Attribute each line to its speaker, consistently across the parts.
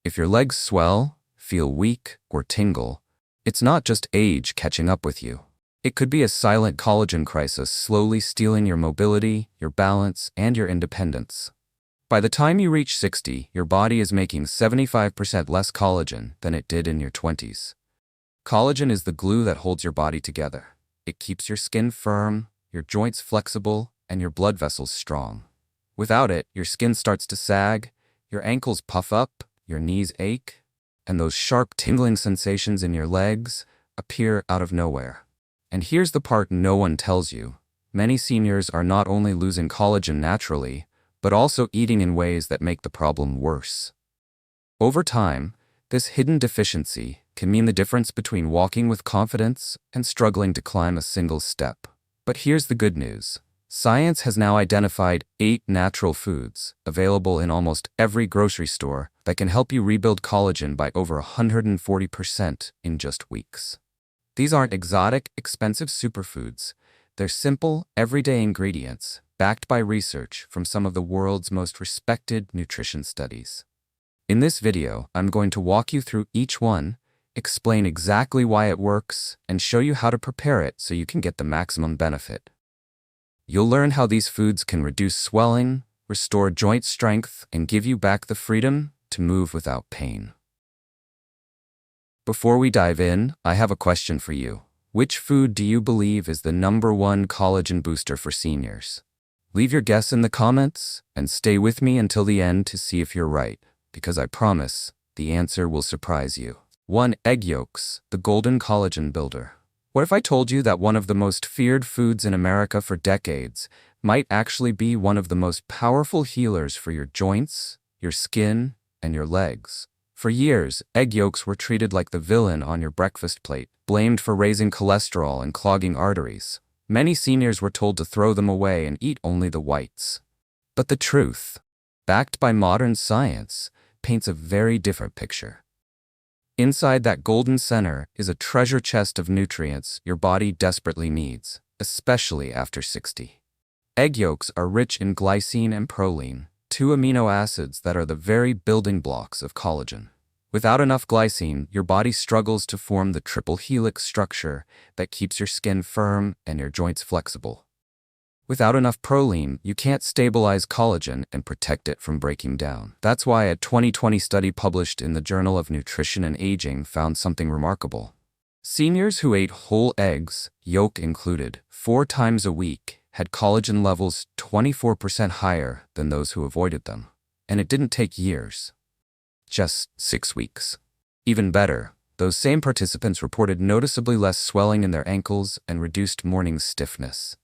Speaker 1: If your legs swell, feel weak, or tingle, it's not just age catching up with you. It could be a silent collagen crisis slowly stealing your mobility, your balance, and your independence. By the time you reach 60, your body is making 75% less collagen than it did in your 20s. Collagen is the glue that holds your body together. It keeps your skin firm, your joints flexible, and your blood vessels strong. Without it, your skin starts to sag, your ankles puff up, your knees ache, and those sharp tingling sensations in your legs appear out of nowhere. And here's the part no one tells you. Many seniors are not only losing collagen naturally, but also eating in ways that make the problem worse. Over time, this hidden deficiency can mean the difference between walking with confidence and struggling to climb a single step. But here's the good news. Science has now identified 8 natural foods, available in almost every grocery store, that can help you rebuild collagen by over 140% in just weeks. These aren't exotic, expensive superfoods. They're simple, everyday ingredients, backed by research from some of the world's most respected nutrition studies. In this video, I'm going to walk you through each one, explain exactly why it works, and show you how to prepare it so you can get the maximum benefit. You'll learn how these foods can reduce swelling, restore joint strength, and give you back the freedom to move without pain. Before we dive in, I have a question for you. Which food do you believe is the #1 collagen booster for seniors? Leave your guess in the comments, and stay with me until the end to see if you're right, because I promise the answer will surprise you. 1. Egg yolks, the golden collagen builder. What if I told you that one of the most feared foods in America for decades might actually be one of the most powerful healers for your joints, your skin, and your legs? For years, egg yolks were treated like the villain on your breakfast plate, blamed for raising cholesterol and clogging arteries. Many seniors were told to throw them away and eat only the whites. But the truth, backed by modern science, paints a very different picture. Inside that golden center is a treasure chest of nutrients your body desperately needs, especially after 60. Egg yolks are rich in glycine and proline, 2 amino acids that are the very building blocks of collagen. Without enough glycine, your body struggles to form the triple helix structure that keeps your skin firm and your joints flexible. Without enough proline, you can't stabilize collagen and protect it from breaking down. That's why a 2020 study published in the Journal of Nutrition and Aging found something remarkable. Seniors who ate whole eggs, yolk included, 4 times a week had collagen levels 24% higher than those who avoided them. And it didn't take years. Just 6 weeks. Even better, those same participants reported noticeably less swelling in their ankles and reduced morning stiffness.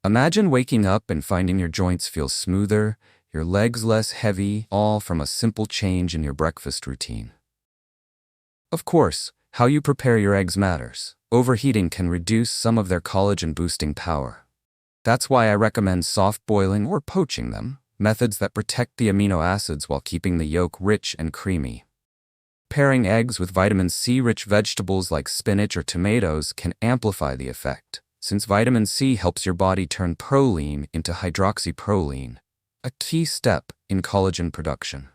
Speaker 1: Imagine waking up and finding your joints feel smoother, your legs less heavy, all from a simple change in your breakfast routine. Of course, how you prepare your eggs matters. Overheating can reduce some of their collagen-boosting power. That's why I recommend soft boiling or poaching them, methods that protect the amino acids while keeping the yolk rich and creamy. Pairing eggs with vitamin C-rich vegetables like spinach or tomatoes can amplify the effect, since vitamin C helps your body turn proline into hydroxyproline, a key step in collagen production.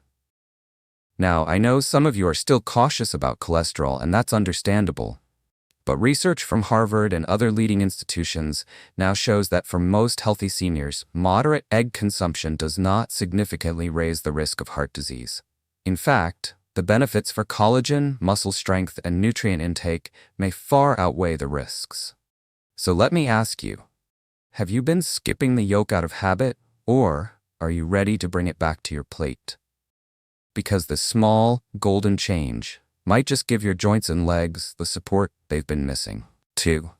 Speaker 1: Now, I know some of you are still cautious about cholesterol, and that's understandable. But research from Harvard and other leading institutions now shows that for most healthy seniors, moderate egg consumption does not significantly raise the risk of heart disease. In fact, the benefits for collagen, muscle strength, and nutrient intake may far outweigh the risks. So let me ask you, have you been skipping the yolk out of habit, or are you ready to bring it back to your plate? Because the small, golden change might just give your joints and legs the support they've been missing. 2.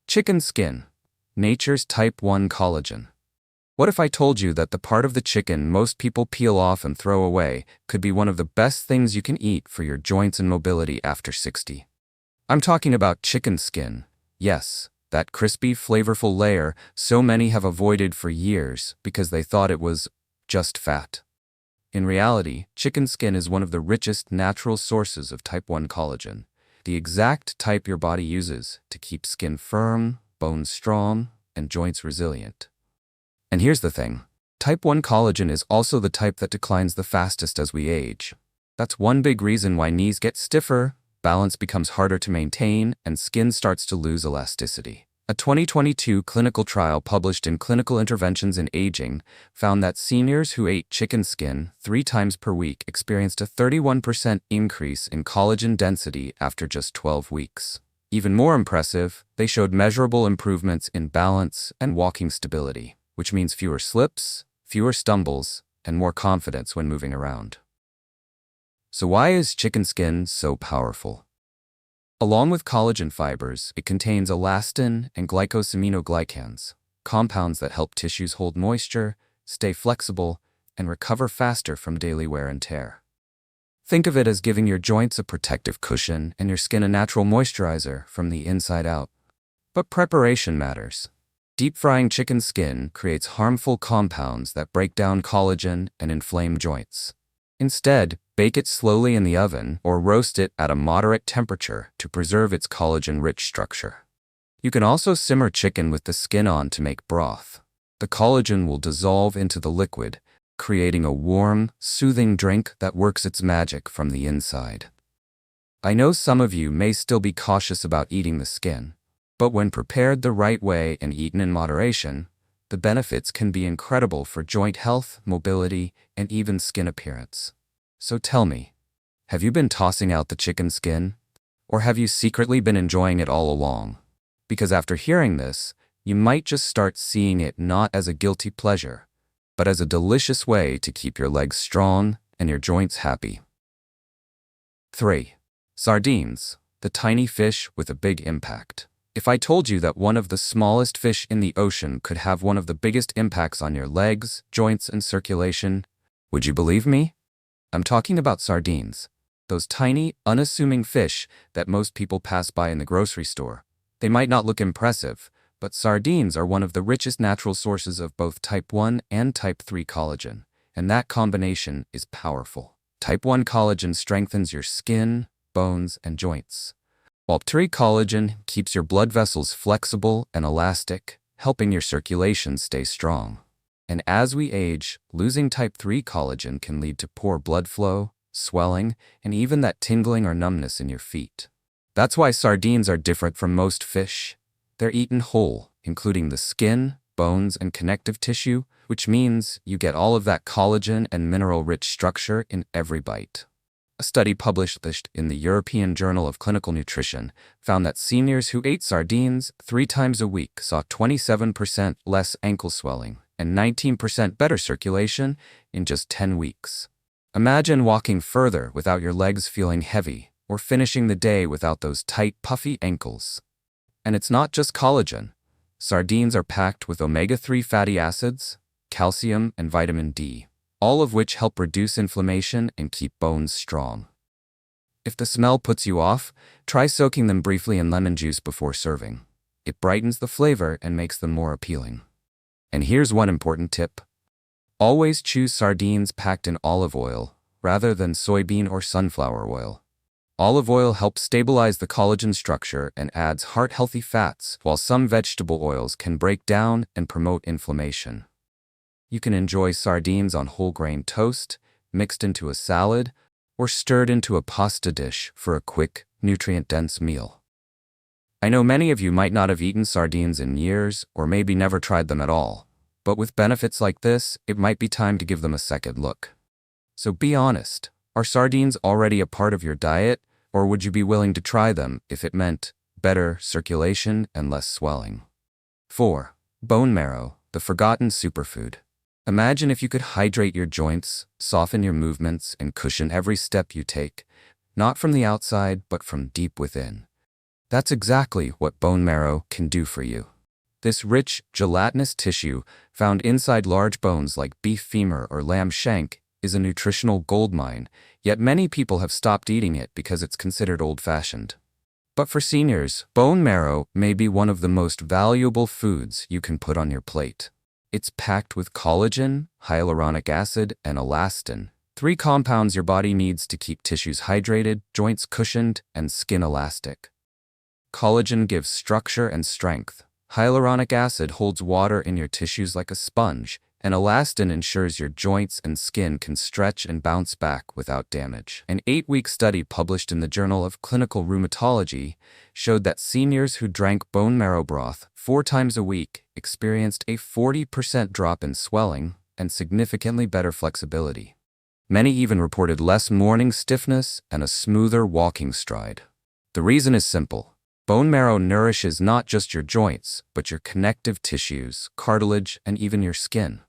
Speaker 1: Chicken skin, nature's type 1 collagen. What if I told you that the part of the chicken most people peel off and throw away could be one of the best things you can eat for your joints and mobility after 60? I'm talking about chicken skin. Yes, that crispy, flavorful layer so many have avoided for years because they thought it was just fat. In reality, chicken skin is one of the richest natural sources of type 1 collagen, the exact type your body uses to keep skin firm, bones strong, and joints resilient. And here's the thing, type 1 collagen is also the type that declines the fastest as we age. That's one big reason why knees get stiffer, balance becomes harder to maintain, and skin starts to lose elasticity. A 2022 clinical trial published in Clinical Interventions in Aging found that seniors who ate chicken skin 3 times per week experienced a 31% increase in collagen density after just 12 weeks. Even more impressive, they showed measurable improvements in balance and walking stability, which means fewer slips, fewer stumbles, and more confidence when moving around. So why is chicken skin so powerful? Along with collagen fibers, it contains elastin and glycosaminoglycans, compounds that help tissues hold moisture, stay flexible, and recover faster from daily wear and tear. Think of it as giving your joints a protective cushion and your skin a natural moisturizer from the inside out. But preparation matters. Deep frying chicken skin creates harmful compounds that break down collagen and inflame joints. Instead, bake it slowly in the oven or roast it at a moderate temperature to preserve its collagen-rich structure. You can also simmer chicken with the skin on to make broth. The collagen will dissolve into the liquid, creating a warm, soothing drink that works its magic from the inside. I know some of you may still be cautious about eating the skin, but when prepared the right way and eaten in moderation, the benefits can be incredible for joint health, mobility, and even skin appearance. So tell me, have you been tossing out the chicken skin? Or have you secretly been enjoying it all along? Because after hearing this, you might just start seeing it not as a guilty pleasure, but as a delicious way to keep your legs strong and your joints happy. 3. Sardines, the tiny fish with a big impact. If I told you that one of the smallest fish in the ocean could have one of the biggest impacts on your legs, joints, and circulation, would you believe me? I'm talking about sardines, those tiny, unassuming fish that most people pass by in the grocery store. They might not look impressive, but sardines are one of the richest natural sources of both type 1 and type 3 collagen, and that combination is powerful. Type 1 collagen strengthens your skin, bones, and joints, while type 3 collagen keeps your blood vessels flexible and elastic, helping your circulation stay strong. And as we age, losing type 3 collagen can lead to poor blood flow, swelling, and even that tingling or numbness in your feet. That's why sardines are different from most fish. They're eaten whole, including the skin, bones, and connective tissue, which means you get all of that collagen and mineral-rich structure in every bite. A study published in the European Journal of Clinical Nutrition found that seniors who ate sardines 3 times a week saw 27% less ankle swelling and 19% better circulation in just 10 weeks. Imagine walking further without your legs feeling heavy, or finishing the day without those tight, puffy ankles. And it's not just collagen. Sardines are packed with omega-3 fatty acids, calcium, and vitamin D, all of which help reduce inflammation and keep bones strong. If the smell puts you off, try soaking them briefly in lemon juice before serving. It brightens the flavor and makes them more appealing. And here's one important tip. Always choose sardines packed in olive oil rather than soybean or sunflower oil. Olive oil helps stabilize the collagen structure and adds heart-healthy fats, while some vegetable oils can break down and promote inflammation. You can enjoy sardines on whole grain toast, mixed into a salad, or stirred into a pasta dish for a quick, nutrient-dense meal. I know many of you might not have eaten sardines in years or maybe never tried them at all, but with benefits like this, it might be time to give them a second look. So be honest, are sardines already a part of your diet, or would you be willing to try them if it meant better circulation and less swelling? 4. Bone marrow, the forgotten superfood. Imagine if you could hydrate your joints, soften your movements, and cushion every step you take, not from the outside, but from deep within. That's exactly what bone marrow can do for you. This rich, gelatinous tissue found inside large bones like beef femur or lamb shank is a nutritional goldmine, yet many people have stopped eating it because it's considered old-fashioned. But for seniors, bone marrow may be one of the most valuable foods you can put on your plate. It's packed with collagen, hyaluronic acid, and elastin, 3 compounds your body needs to keep tissues hydrated, joints cushioned, and skin elastic. Collagen gives structure and strength. Hyaluronic acid holds water in your tissues like a sponge, and elastin ensures your joints and skin can stretch and bounce back without damage. An 8-week study published in the Journal of Clinical Rheumatology showed that seniors who drank bone marrow broth 4 times a week experienced a 40% drop in swelling and significantly better flexibility. Many even reported less morning stiffness and a smoother walking stride. The reason is simple. Bone marrow nourishes not just your joints, but your connective tissues, cartilage, and even your skin.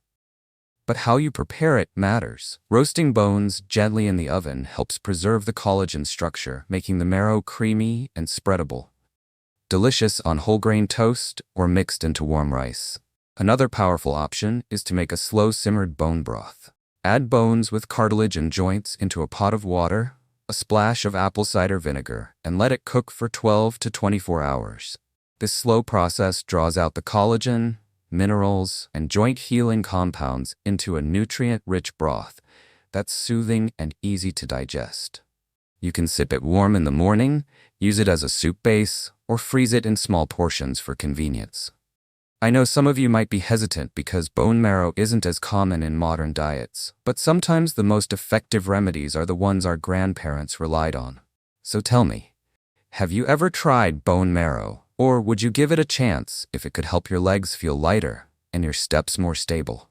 Speaker 1: But how you prepare it matters. Roasting bones gently in the oven helps preserve the collagen structure, making the marrow creamy and spreadable. Delicious on whole grain toast or mixed into warm rice. Another powerful option is to make a slow-simmered bone broth. Add bones with cartilage and joints into a pot of water, a splash of apple cider vinegar, and let it cook for 12 to 24 hours. This slow process draws out the collagen, minerals, and joint-healing compounds into a nutrient-rich broth that's soothing and easy to digest. You can sip it warm in the morning, use it as a soup base, or freeze it in small portions for convenience. I know some of you might be hesitant because bone marrow isn't as common in modern diets, but sometimes the most effective remedies are the ones our grandparents relied on. So tell me, have you ever tried bone marrow, or would you give it a chance if it could help your legs feel lighter and your steps more stable?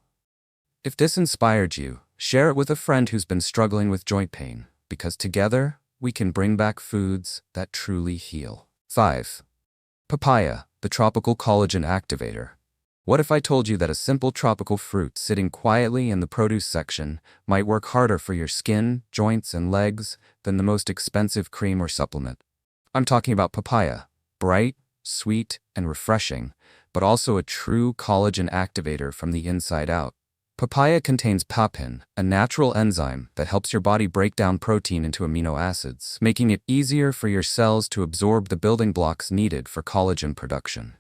Speaker 1: If this inspired you, share it with a friend who's been struggling with joint pain, because together we can bring back foods that truly heal. 5. Papaya, the tropical collagen activator. What if I told you that a simple tropical fruit sitting quietly in the produce section might work harder for your skin, joints, and legs than the most expensive cream or supplement? I'm talking about papaya, bright, sweet, and refreshing, but also a true collagen activator from the inside out. Papaya contains papain, a natural enzyme that helps your body break down protein into amino acids, making it easier for your cells to absorb the building blocks needed for collagen production.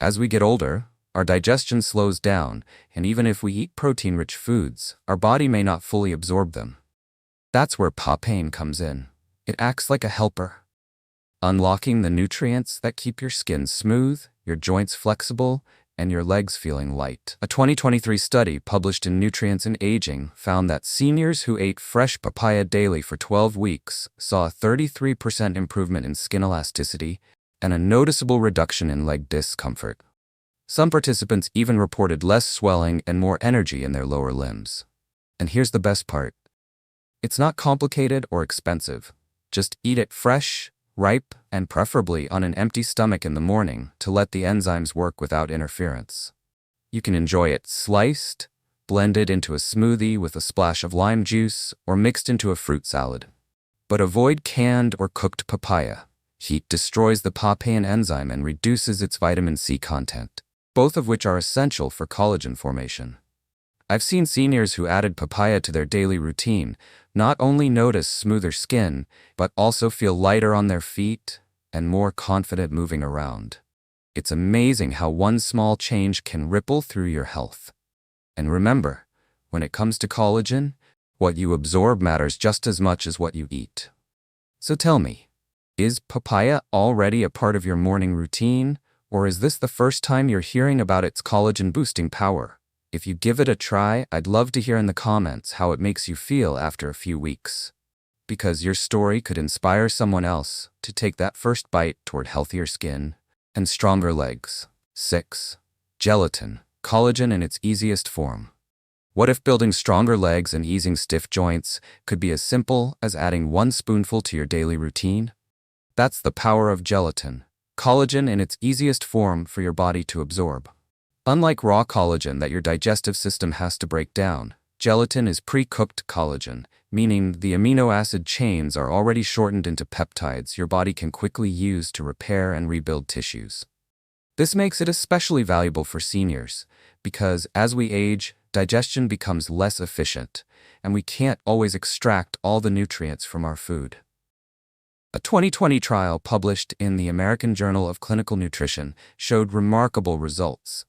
Speaker 1: As we get older, our digestion slows down, and even if we eat protein-rich foods, our body may not fully absorb them. That's where papain comes in. It acts like a helper, unlocking the nutrients that keep your skin smooth, your joints flexible, and your legs feeling light. A 2023 study published in Nutrients in Aging found that seniors who ate fresh papaya daily for 12 weeks saw a 33% improvement in skin elasticity and a noticeable reduction in leg discomfort. Some participants even reported less swelling and more energy in their lower limbs. And here's the best part. It's not complicated or expensive. Just eat it fresh, ripe, and preferably on an empty stomach in the morning to let the enzymes work without interference. You can enjoy it sliced, blended into a smoothie with a splash of lime juice, or mixed into a fruit salad. But avoid canned or cooked papaya. Heat destroys the papain enzyme and reduces its vitamin C content, both of which are essential for collagen formation. I've seen seniors who added papaya to their daily routine not only notice smoother skin, but also feel lighter on their feet and more confident moving around. It's amazing how one small change can ripple through your health. And remember, when it comes to collagen, what you absorb matters just as much as what you eat. So tell me, is papaya already a part of your morning routine, or is this the first time you're hearing about its collagen-boosting power? If you give it a try, I'd love to hear in the comments how it makes you feel after a few weeks. Because your story could inspire someone else to take that first bite toward healthier skin and stronger legs. 6. Gelatin, collagen in its easiest form. What if building stronger legs and easing stiff joints could be as simple as adding 1 spoonful to your daily routine? That's the power of gelatin, collagen in its easiest form for your body to absorb. Unlike raw collagen that your digestive system has to break down, gelatin is pre-cooked collagen, meaning the amino acid chains are already shortened into peptides your body can quickly use to repair and rebuild tissues. This makes it especially valuable for seniors, because as we age, digestion becomes less efficient, and we can't always extract all the nutrients from our food. A 2020 trial published in the American Journal of Clinical Nutrition showed remarkable results.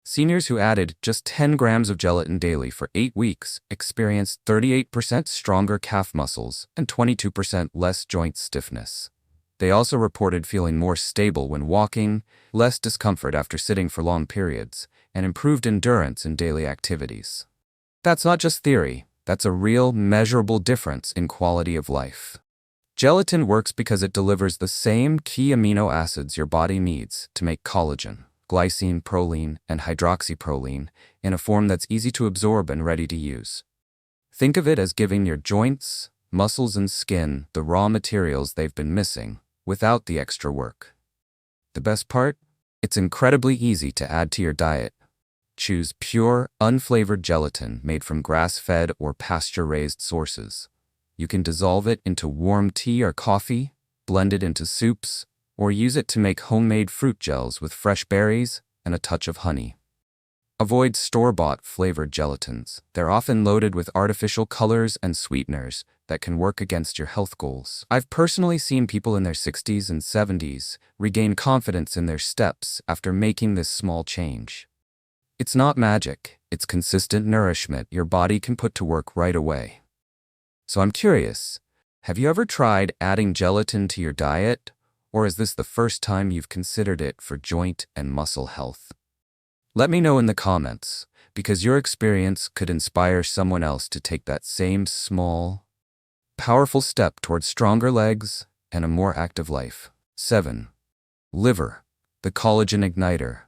Speaker 1: Seniors who added just 10 grams of gelatin daily for 8 weeks experienced 38% stronger calf muscles and 22% less joint stiffness. They also reported feeling more stable when walking, less discomfort after sitting for long periods, and improved endurance in daily activities. That's not just theory, that's a real, measurable difference in quality of life. Gelatin works because it delivers the same key amino acids your body needs to make collagen, glycine, proline, and hydroxyproline in a form that's easy to absorb and ready to use. Think of it as giving your joints, muscles, and skin the raw materials they've been missing without the extra work. The best part? It's incredibly easy to add to your diet. Choose pure, unflavored gelatin made from grass-fed or pasture-raised sources. You can dissolve it into warm tea or coffee, blend it into soups, or use it to make homemade fruit gels with fresh berries and a touch of honey. Avoid store-bought flavored gelatins. They're often loaded with artificial colors and sweeteners that can work against your health goals. I've personally seen people in their 60s and 70s regain confidence in their steps after making this small change. It's not magic, it's consistent nourishment your body can put to work right away. So I'm curious, have you ever tried adding gelatin to your diet, or is this the first time you've considered it for joint and muscle health? Let me know in the comments, because your experience could inspire someone else to take that same small, powerful step towards stronger legs and a more active life. 7. Liver, the collagen igniter.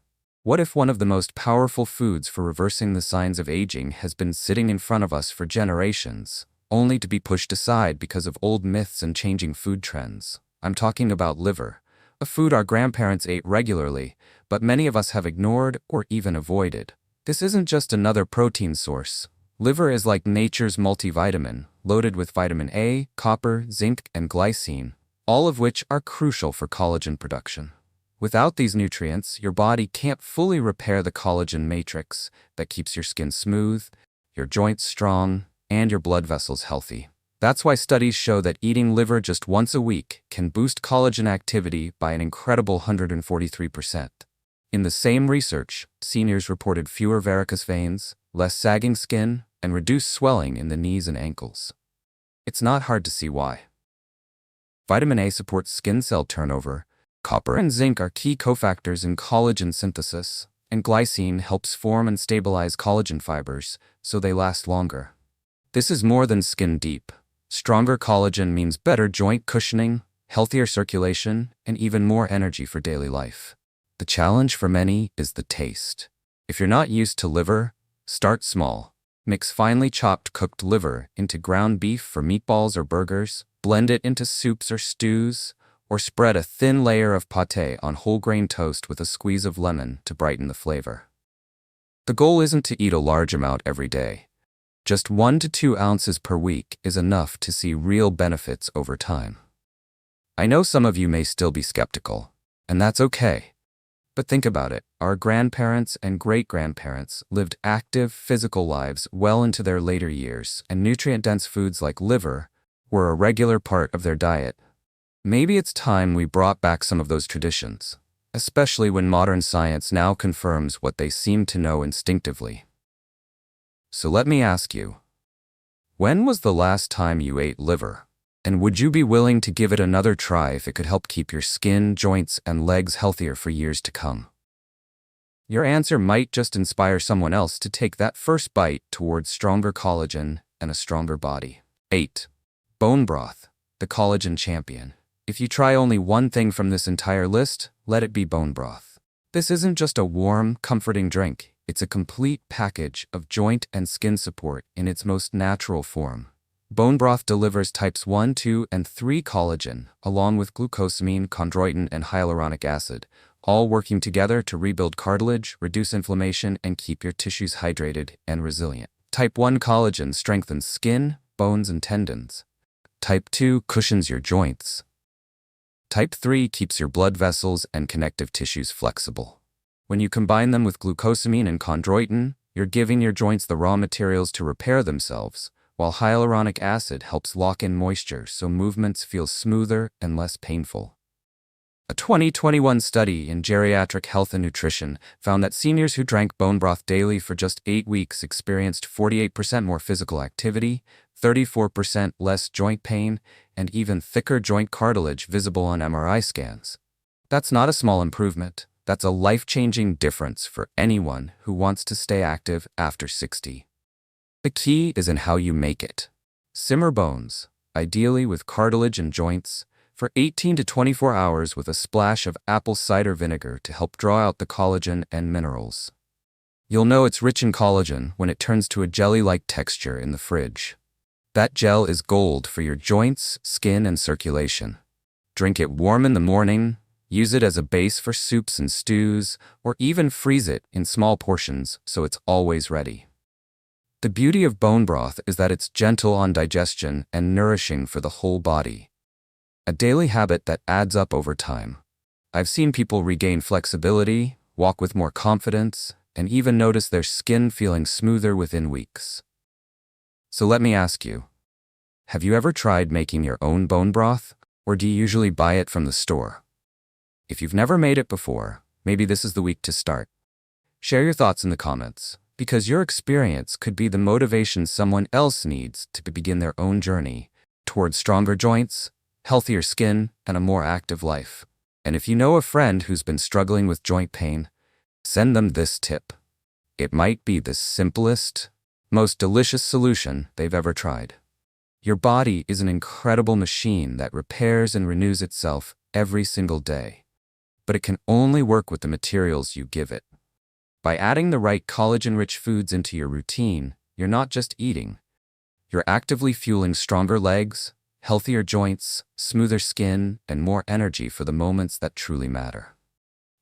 Speaker 1: What if one of the most powerful foods for reversing the signs of aging has been sitting in front of us for generations, only to be pushed aside because of old myths and changing food trends? I'm talking about liver, a food our grandparents ate regularly, but many of us have ignored or even avoided. This isn't just another protein source. Liver is like nature's multivitamin, loaded with vitamin A, copper, zinc, and glycine, all of which are crucial for collagen production. Without these nutrients, your body can't fully repair the collagen matrix that keeps your skin smooth, your joints strong, and your blood vessels healthy. That's why studies show that eating liver just once a week can boost collagen activity by an incredible 143%. In the same research, seniors reported fewer varicose veins, less sagging skin, and reduced swelling in the knees and ankles. It's not hard to see why. Vitamin A supports skin cell turnover, copper and zinc are key cofactors in collagen synthesis, and glycine helps form and stabilize collagen fibers so they last longer. This is more than skin deep. Stronger collagen means better joint cushioning, healthier circulation, and even more energy for daily life. The challenge for many is the taste. If you're not used to liver, start small. Mix finely chopped cooked liver into ground beef for meatballs or burgers, blend it into soups or stews, or spread a thin layer of pâté on whole grain toast with a squeeze of lemon to brighten the flavor. The goal isn't to eat a large amount every day. Just 1 to 2 ounces per week is enough to see real benefits over time. I know some of you may still be skeptical, and that's okay. But think about it, our grandparents and great-grandparents lived active, physical lives well into their later years, and nutrient-dense foods like liver were a regular part of their diet. Maybe it's time we brought back some of those traditions, especially when modern science now confirms what they seem to know instinctively. So let me ask you, when was the last time you ate liver? And would you be willing to give it another try if it could help keep your skin, joints, and legs healthier for years to come? Your answer might just inspire someone else to take that first bite towards stronger collagen and a stronger body. 8. Bone broth, the collagen champion. If you try only one thing from this entire list, let it be bone broth. This isn't just a warm, comforting drink. It's a complete package of joint and skin support in its most natural form. Bone broth delivers types 1, 2, and 3 collagen, along with glucosamine, chondroitin, and hyaluronic acid, all working together to rebuild cartilage, reduce inflammation, and keep your tissues hydrated and resilient. Type 1 collagen strengthens skin, bones, and tendons. Type 2 cushions your joints. Type 3 keeps your blood vessels and connective tissues flexible. When you combine them with glucosamine and chondroitin, you're giving your joints the raw materials to repair themselves, while hyaluronic acid helps lock in moisture so movements feel smoother and less painful. A 2021 study in geriatric health and nutrition found that seniors who drank bone broth daily for just 8 weeks experienced 48% more physical activity, 34% less joint pain, and even thicker joint cartilage visible on MRI scans. That's not a small improvement. That's a life-changing difference for anyone who wants to stay active after 60. The key is in how you make it. Simmer bones, ideally with cartilage and joints, for 18 to 24 hours with a splash of apple cider vinegar to help draw out the collagen and minerals. You'll know it's rich in collagen when it turns to a jelly-like texture in the fridge. That gel is gold for your joints, skin, and circulation. Drink it warm in the morning, use it as a base for soups and stews, or even freeze it in small portions so it's always ready. The beauty of bone broth is that it's gentle on digestion and nourishing for the whole body. A daily habit that adds up over time. I've seen people regain flexibility, walk with more confidence, and even notice their skin feeling smoother within weeks. So let me ask you, have you ever tried making your own bone broth, or do you usually buy it from the store? If you've never made it before, maybe this is the week to start. Share your thoughts in the comments, because your experience could be the motivation someone else needs to begin their own journey towards stronger joints, healthier skin, and a more active life. And if you know a friend who's been struggling with joint pain, send them this tip. It might be the simplest, most delicious solution they've ever tried. Your body is an incredible machine that repairs and renews itself every single day. But it can only work with the materials you give it. By adding the right collagen-rich foods into your routine, you're not just eating. You're actively fueling stronger legs, healthier joints, smoother skin, and more energy for the moments that truly matter.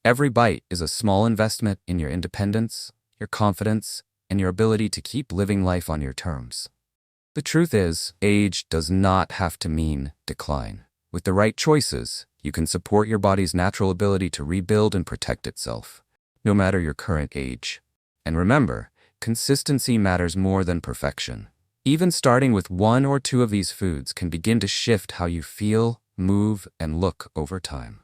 Speaker 1: Every bite is a small investment in your independence, your confidence, and your ability to keep living life on your terms. The truth is, age does not have to mean decline. With the right choices, you can support your body's natural ability to rebuild and protect itself, no matter your current age. And remember, consistency matters more than perfection. Even starting with 1 or 2 of these foods can begin to shift how you feel, move, and look over time.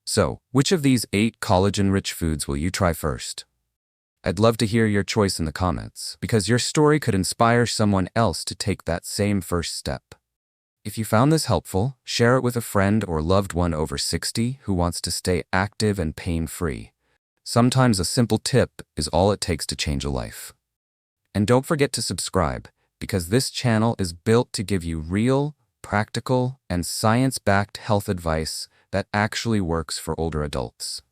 Speaker 1: So, which of these 8 collagen-rich foods will you try first? I'd love to hear your choice in the comments, because your story could inspire someone else to take that same first step. If you found this helpful, share it with a friend or loved one over 60 who wants to stay active and pain-free. Sometimes a simple tip is all it takes to change a life. And don't forget to subscribe, because this channel is built to give you real, practical, and science-backed health advice that actually works for older adults.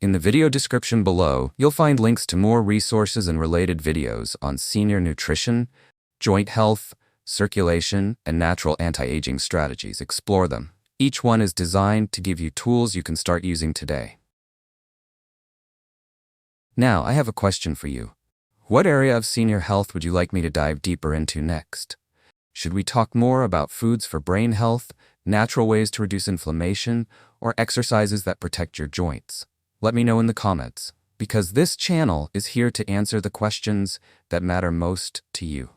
Speaker 1: In the video description below, you'll find links to more resources and related videos on senior nutrition, joint health, circulation, and natural anti-aging strategies. Explore them. Each one is designed to give you tools you can start using today. Now, I have a question for you. What area of senior health would you like me to dive deeper into next? Should we talk more about foods for brain health, natural ways to reduce inflammation, or exercises that protect your joints? Let me know in the comments, because this channel is here to answer the questions that matter most to you.